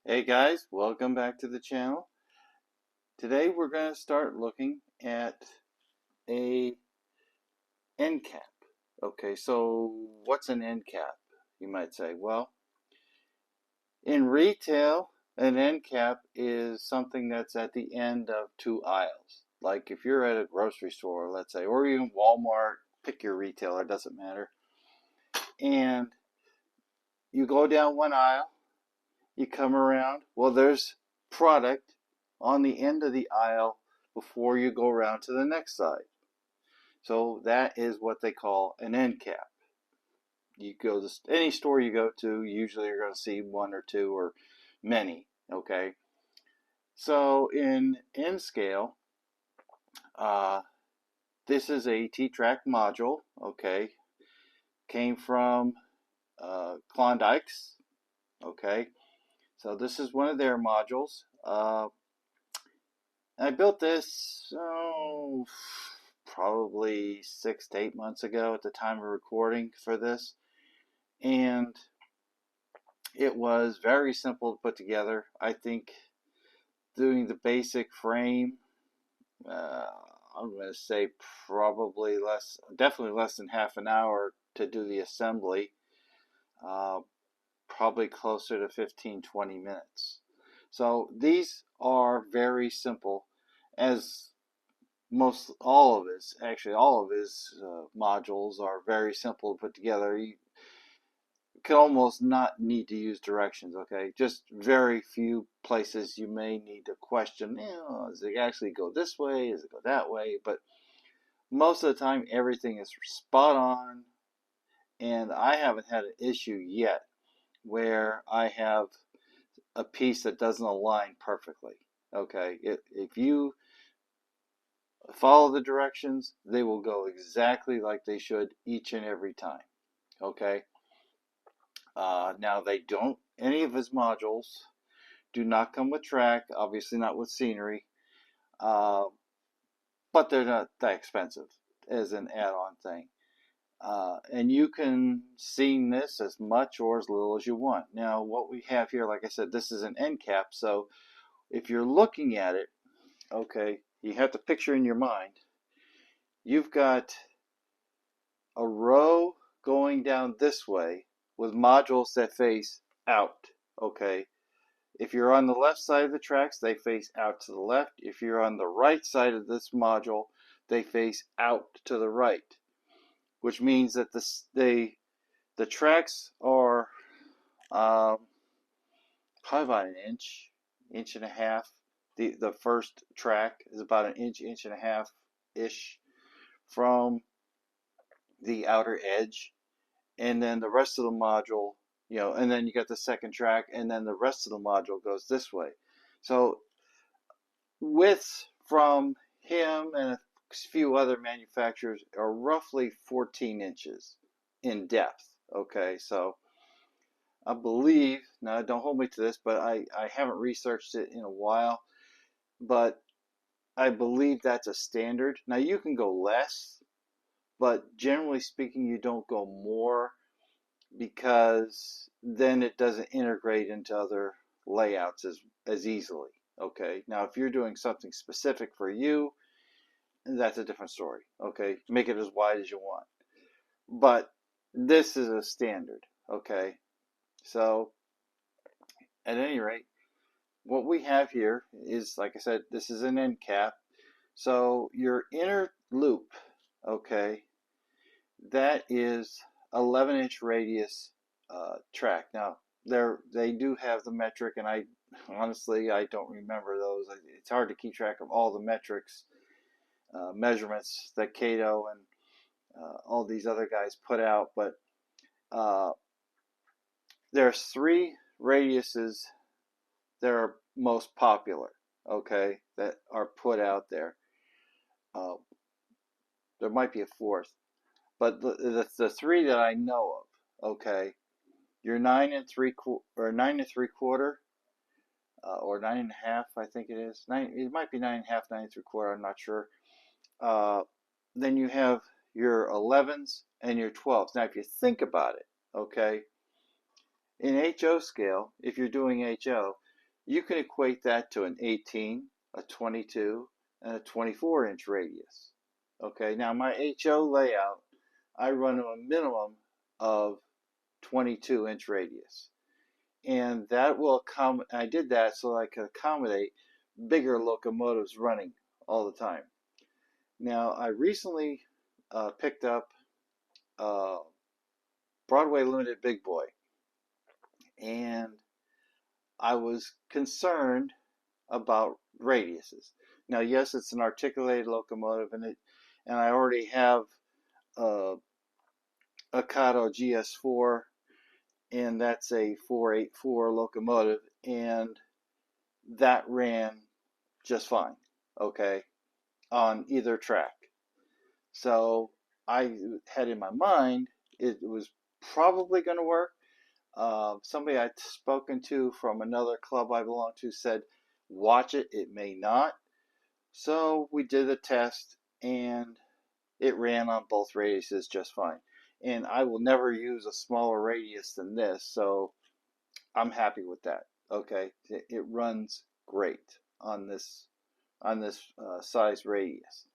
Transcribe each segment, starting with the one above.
Hey guys, welcome back to the channel. Today we're going to start looking at a Endcap. Okay, so what's an Endcap? You might say. Well, in retail, an Endcap is something that's at the end of two aisles. Like if you're at a grocery store, let's say, or even Walmart, pick your retailer, it doesn't matter. And you go down one aisle, you come around, well, there's product on the end of the aisle before you go around to the next side. So that is what they call an end cap. You go to any store you go to, usually you're going to see one or two or many. Okay. So in N scale, uh, this is a T-Trak module. Okay. Came from Klawndyke's. Okay. So this is one of their modules. I built this probably 6 to 8 months ago at the time of recording for this, and it was very simple to put together. I think doing the basic frame, uh, I'm going to say definitely less than half an hour to do the assembly, uh, probably closer to 15-20 minutes. So these are very simple, as all of his modules are very simple to put together. You can almost not need to use directions. Okay, just very few places you may need to question. Does it actually go this way? Does it go that way? But most of the time, everything is spot on, and I haven't had an issue yet where I have a piece that doesn't align perfectly. Okay, if you follow the directions, they will go exactly like they should each and every time. Okay. Now any of his modules do not come with track, obviously not with scenery, uh, but they're not that expensive as an add-on thing. And you can scene this as much or as little as you want. Now, what we have here, like I said, this is an end cap, so if you're looking at it, okay, you have to picture in your mind, you've got a row going down this way with modules that face out. Okay. If you're on the left side of the tracks, they face out to the left. If you're on the right side of this module, they face out to the right, which means that the tracks are probably about an inch and a half. The first track is about an inch and a half ish from the outer edge, and then the rest of the module, and then you got the second track, and then the rest of the module goes this way. So widths from him and a few other manufacturers are roughly 14 inches in depth. Okay, so I believe, now don't hold me to this, but I haven't researched it in a while, but I believe that's a standard. Now you can go less, but generally speaking, you don't go more because then it doesn't integrate into other layouts as easily. Okay, now if you're doing something specific for you, that's a different story. Okay, make it as wide as you want, but this is a standard. Okay, so at any rate, what we have here is, like I said, this is an end cap. So your inner loop, okay, that is 11-inch radius track. Now they do have the metric, and I honestly don't remember those. It's hard to keep track of all the metrics, measurements that Cato and all these other guys put out, but uh, there's three radiuses that are most popular. Okay, that are put out there. Uh, there might be a fourth, but the three that I know of. Okay, you're 9 3/4, or 9.5, I think it is. It might be 9.5, 9 3/4. I'm not sure. Uh, then you have your 11s and your 12s. Now, if you think about it, okay, in HO scale, if you're doing HO, you can equate that to an 18, a 22, and a 24-inch radius. Okay, now my HO layout, I run a minimum of 22-inch radius. And that will accommodate, I did that so I could accommodate bigger locomotives running all the time. Now, I recently picked up Broadway Limited Big Boy, and I was concerned about radiuses. Now, yes, it's an articulated locomotive, and I already have a Kato GS4, and that's a 484 locomotive, and that ran just fine, okay, on either track. So I had in my mind it was probably going to work. Somebody I'd spoken to from another club I belong to said, watch it, it may not. So we did a test, and it ran on both radiuses just fine. And I will never use a smaller radius than this, so I'm happy with that. Okay, it runs great on this size radius.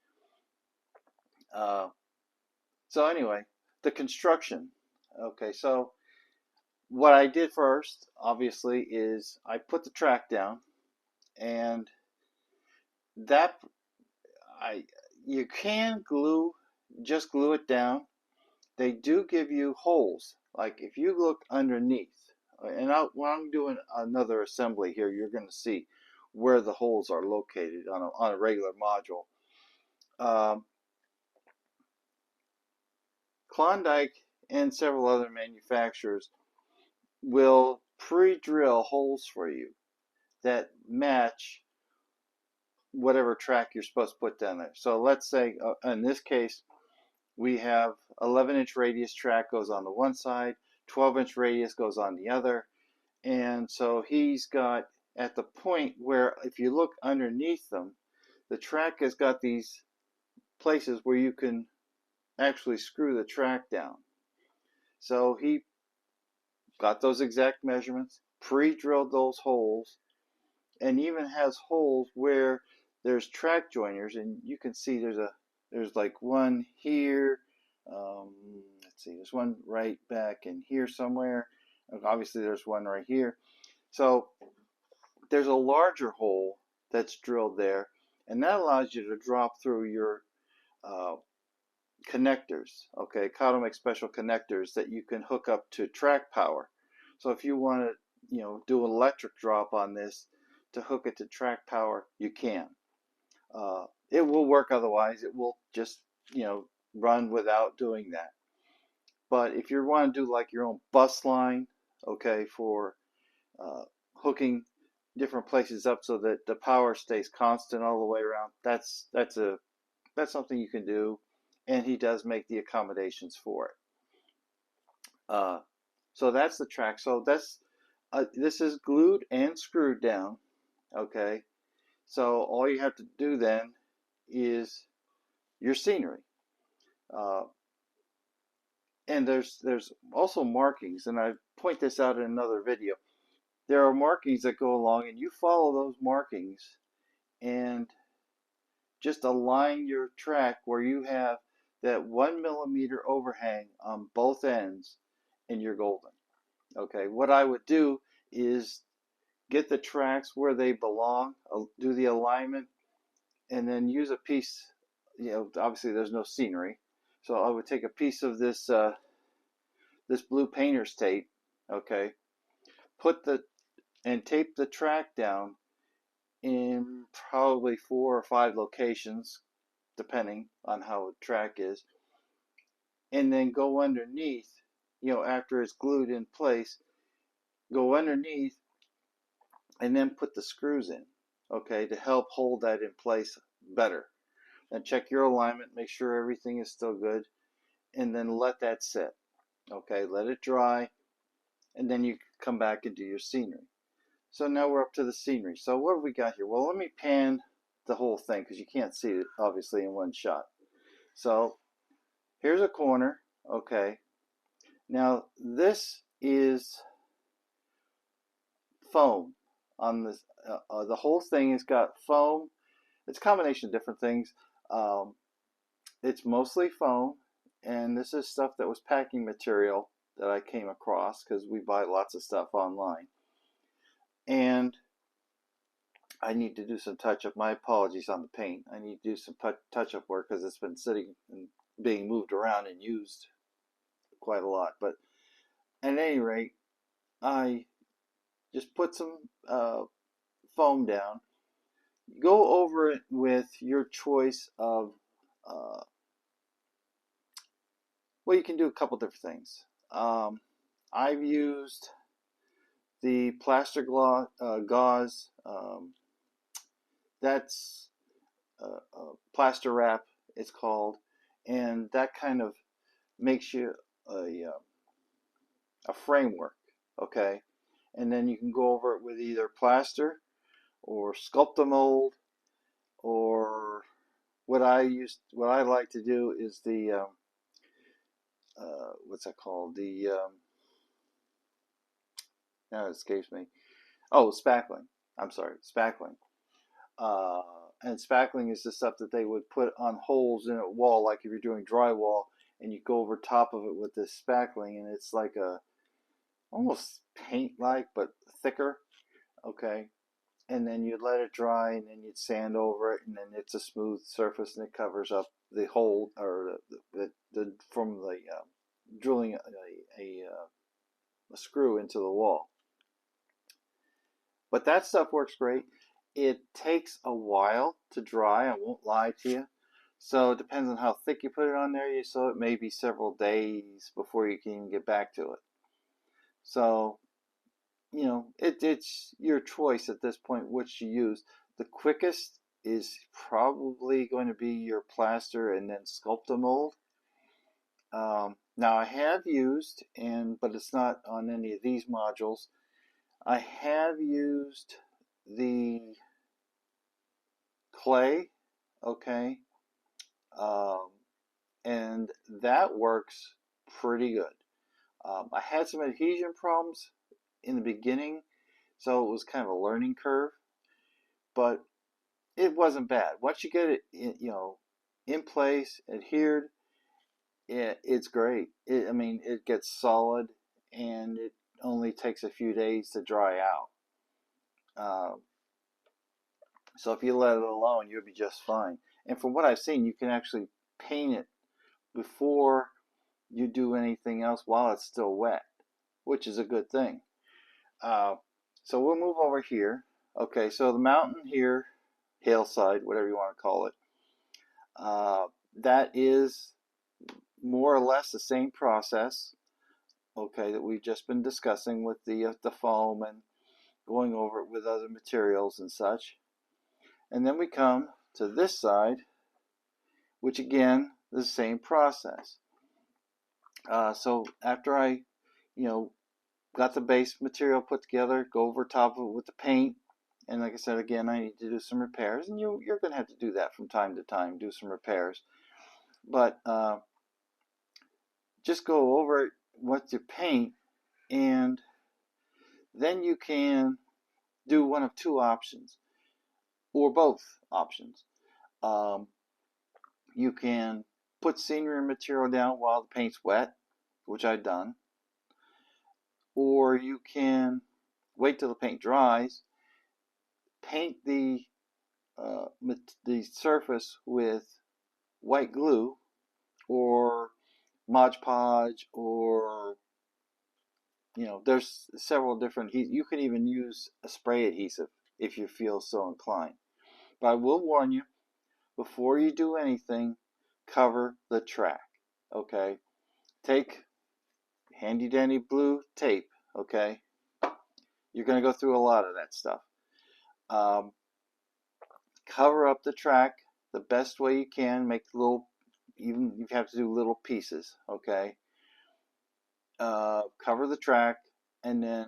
So anyway, the construction. Okay, so what I did first, obviously, is I put the track down, and that you can just glue it down. They do give you holes. Like if you look underneath, and when I'm doing another assembly here, you're going to see where the holes are located on a regular module. Klawndyke and several other manufacturers will pre-drill holes for you that match whatever track you're supposed to put down there. So let's say in this case we have 11-inch radius track goes on the one side, 12-inch radius goes on the other, and so he's got at the point where if you look underneath them, the track has got these places where you can actually screw the track down. So he got those exact measurements, pre-drilled those holes, and even has holes where there's track joiners, and you can see there's like one here. Let's see, there's one right back in here somewhere. Obviously, there's one right here. So there's a larger hole that's drilled there, and that allows you to drop through your connectors. Okay, Kato makes special connectors that you can hook up to track power. So if you want to, do an electric drop on this to hook it to track power, you can. It will work otherwise. It will just, run without doing that. But if you want to do like your own bus line, okay, for hooking different places up so that the power stays constant all the way around, that's something you can do, and he does make the accommodations for it. So that's the track. So this is glued and screwed down. Okay, so all you have to do then is your scenery. And there's also markings, and I point this out in another video. There are markings that go along, and you follow those markings and just align your track where you have that 1 millimeter overhang on both ends, and you're golden. Okay, what I would do is get the tracks where they belong, do the alignment, and then use a piece. Obviously there's no scenery, so I would take a piece of this this blue painter's tape, okay, and tape the track down in probably 4 or 5 locations, depending on how the track is, and then go underneath, after it's glued in place, go underneath and then put the screws in, okay, to help hold that in place better. And check your alignment, make sure everything is still good, and then let that sit. Okay, let it dry, and then you come back and do your scenery. So now we're up to the scenery. So what have we got here? Well, let me pan the whole thing because you can't see it obviously in one shot. So here's a corner. Okay, now this is foam. on this. The whole thing has got foam. It's a combination of different things. Um, it's mostly foam, and this is stuff that was packing material that I came across because we buy lots of stuff online. And I need to do some touch-up. My apologies on the paint. I need to do some touch-up work because it's been sitting and being moved around and used quite a lot. But at any rate, I just put some foam down. Go over it with your choice of, well, you can do a couple different things. I've used the plaster gauze. That's plaster wrap, it's called, and that kind of makes you a framework, okay? And then you can go over it with either plaster or Sculptamold, or what I like to do is the what's that called? The now it escapes me. Oh, spackling. I'm sorry, spackling. Uh, and spackling is the stuff that they would put on holes in a wall, like if you're doing drywall, and you go over top of it with this spackling, and it's like a almost paint-like but thicker. Okay, and then you'd let it dry, and then you'd sand over it, and then it's a smooth surface, and it covers up the hole or the from the drilling a screw into the wall. But that stuff works great. It takes a while to dry, I won't lie to you. So it depends on how thick you put it on there. So it may be several days before you can even get back to it. So, you know, it's your choice at this point which to use. The quickest is probably going to be your plaster and then Sculptamold. Now I have used, but it's not on any of these modules. I have used the clay, okay, um, and that works pretty good. I had some adhesion problems in the beginning, so it was kind of a learning curve, but it wasn't bad. Once you get it, in place, adhered, it's great. I mean, it gets solid, and it only takes a few days to dry out. Um, so if you let it alone, you'll be just fine. And from what I've seen, you can actually paint it before you do anything else while it's still wet, which is a good thing. Uh, so we'll move over here. Okay, so the mountain here, hillside, whatever you want to call it, that is more or less the same process, okay, that we've just been discussing with the foam and going over it with other materials and such. And then we come to this side, which again, the same process. So after I, got the base material put together, go over top of it with the paint, and like I said, again, I need to do some repairs, and you're going to have to do that from time to time, do some repairs. But just go over it with your paint, and then you can do one of two options, or both options. You can put scenery material down while the paint's wet, which I've done, or you can wait till the paint dries, paint the surface with white glue or Mod Podge, or there's several different. You can even use a spray adhesive if you feel so inclined. But I will warn you, before you do anything, cover the track. Okay, take handy dandy blue tape. Okay, you're going to go through a lot of that stuff. Cover up the track the best way you can. Make little, even if you have to do little pieces. Okay, cover the track, and then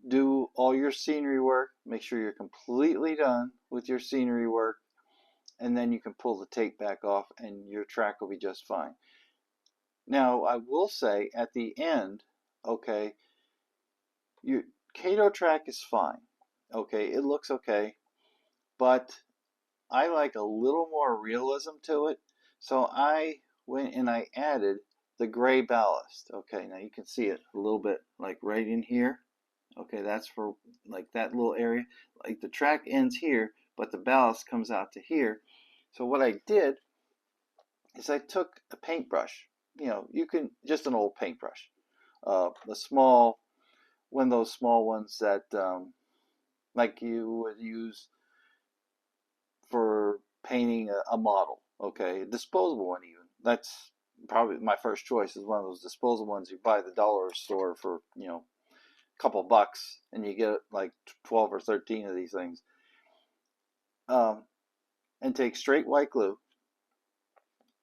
do all your scenery work. Make sure you're completely done with your scenery work, and then you can pull the tape back off and your track will be just fine. Now I will say at the end, okay, you T-Trak is fine. Okay, it looks okay, but I like a little more realism to it. So I went and I added the gray ballast. Okay, now you can see it a little bit like right in here. Okay, that's for like that little area. Like the track ends here, but the ballast comes out to here. So what I did is I took a paintbrush. You know, you can just an old paintbrush, a small one of those small ones that like you would use for painting a model. Okay, a disposable one even. That's probably my first choice is one of those disposable ones you buy at the dollar store for, you know, a couple bucks, and you get like 12 or 13 of these things. And take straight white glue,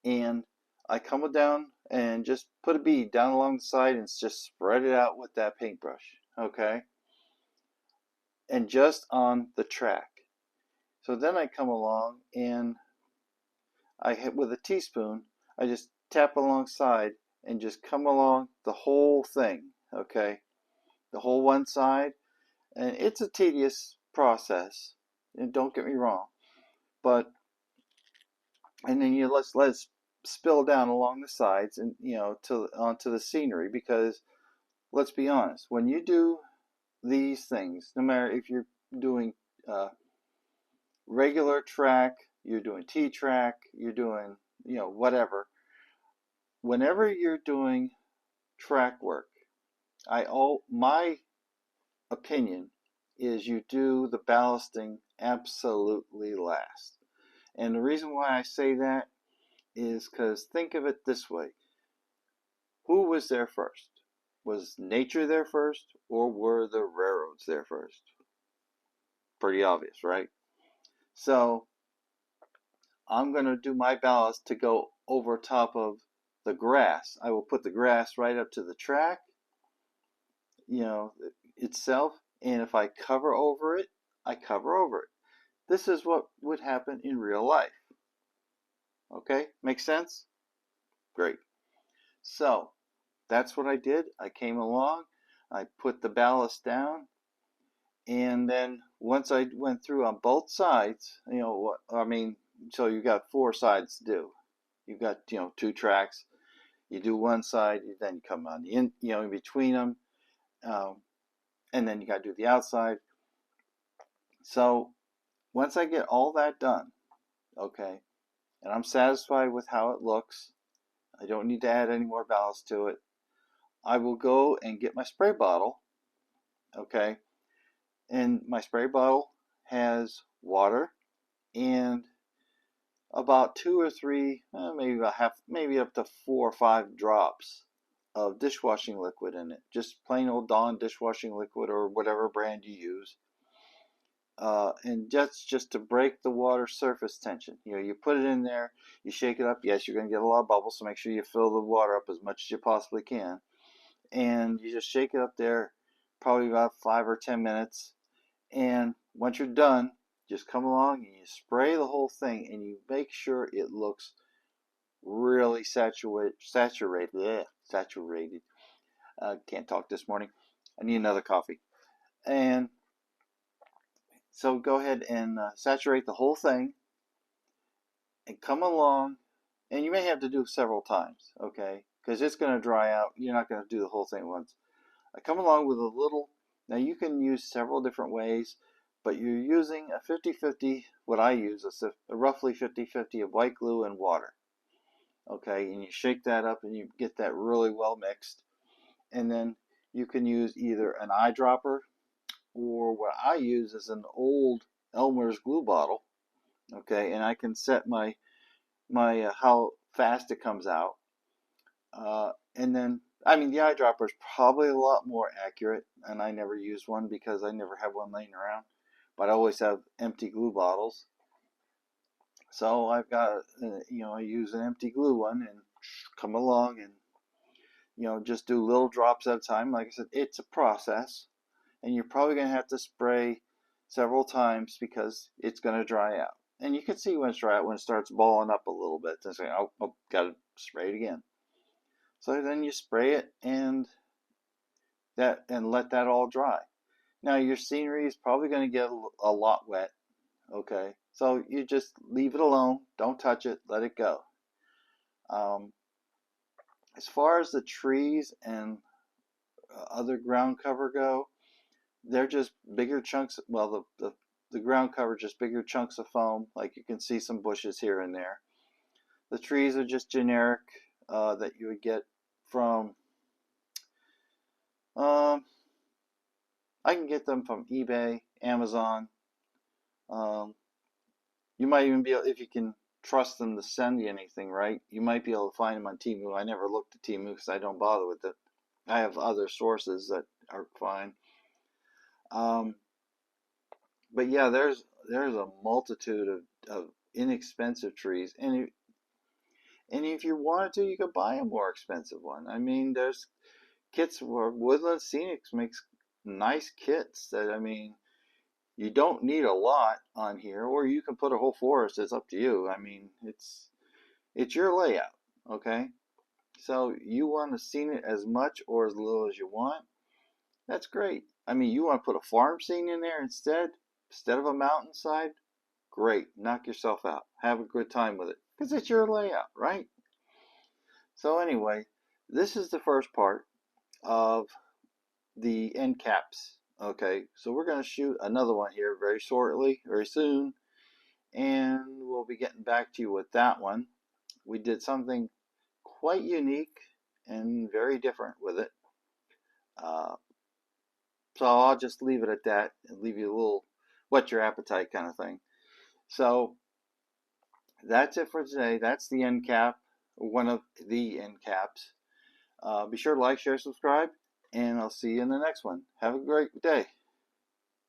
and I come down and just put a bead down along the side and just spread it out with that paintbrush. Okay, and just on the track. So then I come along and I hit with a teaspoon, I just tap alongside and just come along the whole thing, okay? The whole one side. And it's a tedious process, and don't get me wrong. But, and then you let it spill down along the sides and, you know, onto the scenery, because let's be honest, when you do these things, no matter if you're doing regular track, you're doing T-Trak, you're doing, you know, whatever. Whenever you're doing track work, my opinion is you do the ballasting absolutely last. And the reason why I say that is because think of it this way. Who was there first? Was nature there first, or were the railroads there first? Pretty obvious, right? So I'm going to do my ballast to go over top of the grass. I will put the grass right up to the track, you know, itself, and if I cover over it, I cover over it. This is what would happen in real life. Okay, makes sense? Great. So that's what I did. I came along, I put the ballast down, and then once I went through on both sides, you know what I mean, so you got 4 sides to do. You've got, you know, 2 tracks. You do one side, then you come on the in, you know, in between them, and then you got to do the outside. So once I get all that done, okay, and I'm satisfied with how it looks, I don't need to add any more ballast to it, I will go and get my spray bottle, okay, and my spray bottle has water and about 2 or 3, maybe about half, maybe up to 4 or 5 drops of dishwashing liquid in it. Just plain old Dawn dishwashing liquid or whatever brand you use. And just to break the water surface tension. You know, you put it in there, you shake it up. Yes, you're going to get a lot of bubbles, so make sure you fill the water up as much as you possibly can. And you just shake it up there probably about 5 or 10 minutes. And once you're done, just come along and you spray the whole thing, and you make sure it looks really saturated. Can't talk this morning. I need another coffee. And so go ahead and saturate the whole thing and come along, and you may have to do several times, okay, because it's going to dry out. You're not going to do the whole thing once. I come along with a little, now you can use several different ways, but you're using a 50-50, what I use is a roughly 50-50 of white glue and water, okay, and you shake that up and you get that really well mixed, and then you can use either an eyedropper, or what I use is an old Elmer's glue bottle, okay, and I can set my how fast it comes out, and then I mean the eyedropper is probably a lot more accurate, and I never use one because I never have one laying around, but I always have empty glue bottles. So I've got, you know, I use an empty glue one and come along and, you know, just do little drops at a time. Like I said, it's a process, and you're probably going to have to spray several times because it's going to dry out. And you can see when it's dry out, when it starts balling up a little bit. Then say, oh, got to spray it again. So then you spray it and let that all dry. Now your scenery is probably going to get a lot wet, okay? So you just leave it alone. Don't touch it. Let it go. Um, as far as the trees and other ground cover go, they're just bigger chunks. Well, the ground cover just bigger chunks of foam. Like you can see some bushes here and there. The trees are just generic that you would get from. I can get them from eBay, Amazon. Um, you might even be able, if you can trust them to send you anything, right? You might be able to find them on Temu. I never looked at Temu because I don't bother with it. I have other sources that are fine. Um, but yeah, there's a multitude of inexpensive trees, and if you wanted to, you could buy a more expensive one. I mean, there's kits where Woodland Scenics makes nice kits that, I mean, you don't need a lot on here, or you can put a whole forest. It's up to you. I mean, it's your layout, okay? So you want to scene it as much or as little as you want. That's great. I mean, you want to put a farm scene in there instead of a mountainside. Great. Knock yourself out. Have a good time with it because it's your layout, right? So anyway, this is the first part of the end caps. Okay, so we're going to shoot another one here very shortly, very soon, and we'll be getting back to you with that one. We did something quite unique and very different with it. Uh, so I'll just leave it at that and leave you a little whet your appetite kind of thing. So that's it for today. That's the end cap, one of the end caps. Be sure to like, share, subscribe, and I'll see you in the next one. Have a great day.